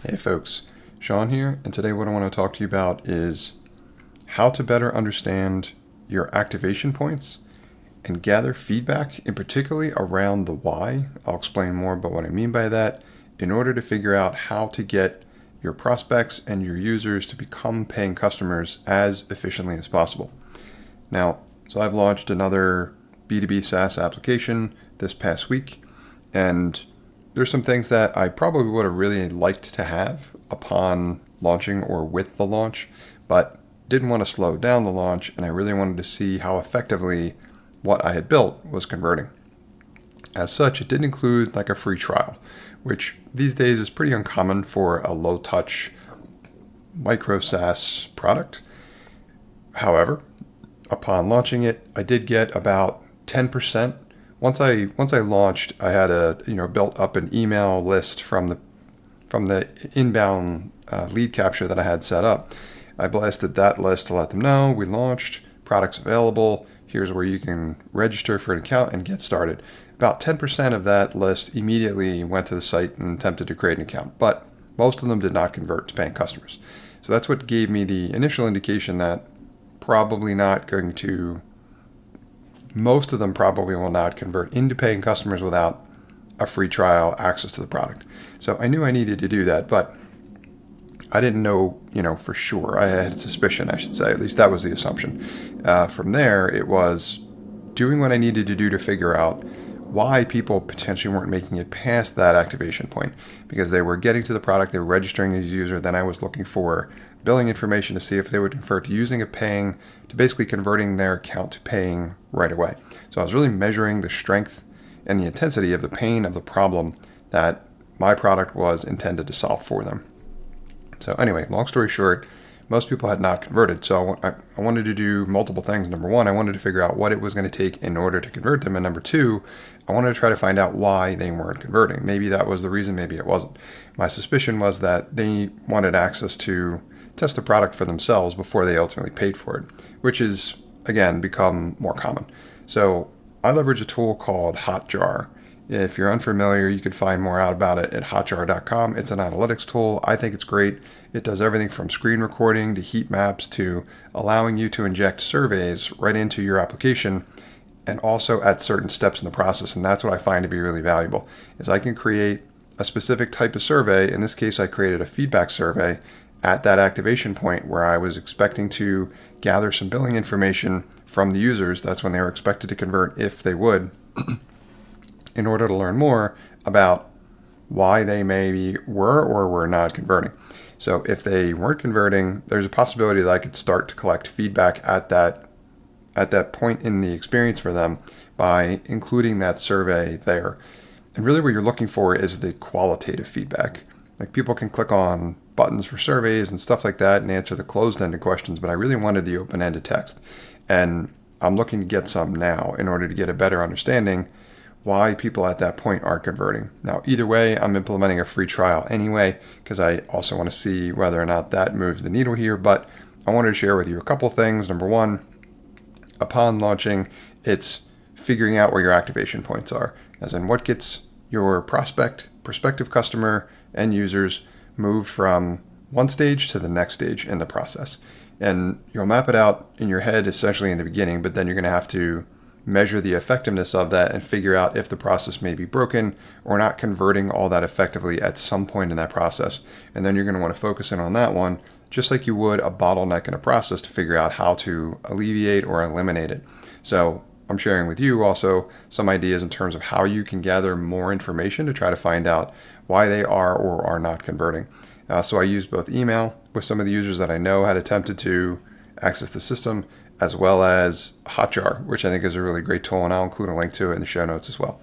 Hey folks, Sean here, and today what I want to talk to you about is how to better understand your activation points and gather feedback, in particularly around the why. I'll explain more about what I mean by that in order to figure out how to get your prospects and your users to become paying customers as efficiently as possible. Now, so I've launched another B2B SaaS application this past week, and there's some things that I probably would have really liked to have upon launching or with the launch, but didn't want to slow down the launch, and I really wanted to see how effectively what I had built was converting. As such, it did include like a free trial, which these days is pretty uncommon for a low-touch micro SaaS product. However, upon launching it, I did get about 10%. Once I launched, I had built up an email list from the inbound lead capture that I had set up. I blasted that list to let them know we launched, products available. Here's where you can register for an account and get started. About 10% of that list immediately went to the site and attempted to create an account, but most of them did not convert to paying customers. So that's what gave me the initial indication that most of them probably will not convert into paying customers without a free trial access to the product. So I knew I needed to do that, but I didn't know, for sure. I had suspicion, I should say. At least that was the assumption. From there, it was doing what I needed to do to figure out why people potentially weren't making it past that activation point, because they were getting to the product, they were registering as a user. Then I was looking for billing information to see if they would convert to using a paying, to basically converting their account to paying right away. So I was really measuring the strength and the intensity of the pain of the problem that my product was intended to solve for them. So anyway, long story short, most people had not converted. So I wanted to do multiple things. Number one, I wanted to figure out what it was going to take in order to convert them. And number two, I wanted to try to find out why they weren't converting. Maybe that was the reason, maybe it wasn't. My suspicion was that they wanted access to test the product for themselves before they ultimately paid for it, which is, again, become more common. So I leverage a tool called Hotjar. If you're unfamiliar, you can find more out about it at hotjar.com. It's an analytics tool. I think it's great. It does everything from screen recording to heat maps to allowing you to inject surveys right into your application, and also at certain steps in the process. And that's what I find to be really valuable, is I can create a specific type of survey. In this case, I created a feedback survey at that activation point where I was expecting to gather some billing information from the users. That's when they were expected to convert, if they would, in order to learn more about why they maybe were or were not converting. So if they weren't converting, there's a possibility that I could start to collect feedback at that point in the experience for them by including that survey there. And really what you're looking for is the qualitative feedback. Like, people can click on buttons for surveys and stuff like that and answer the closed-ended questions, but I really wanted the open-ended text. And I'm looking to get some now in order to get a better understanding why people at that point aren't converting. Now, either way, I'm implementing a free trial anyway, because I also want to see whether or not that moves the needle here. But I wanted to share with you a couple things. Number one, upon launching, it's figuring out where your activation points are, as in what gets your prospective customer, and users moved from one stage to the next stage in the process. And you'll map it out in your head essentially in the beginning, but then you're going to have to measure the effectiveness of that and figure out if the process may be broken or not converting all that effectively at some point in that process. And then you're going to want to focus in on that one, just like you would a bottleneck in a process, to figure out how to alleviate or eliminate it. So I'm sharing with you also some ideas in terms of how you can gather more information to try to find out why they are or are not converting. So I used both email with some of the users that I know had attempted to access the system, as well as Hotjar, which I think is a really great tool, and I'll include a link to it in the show notes as well.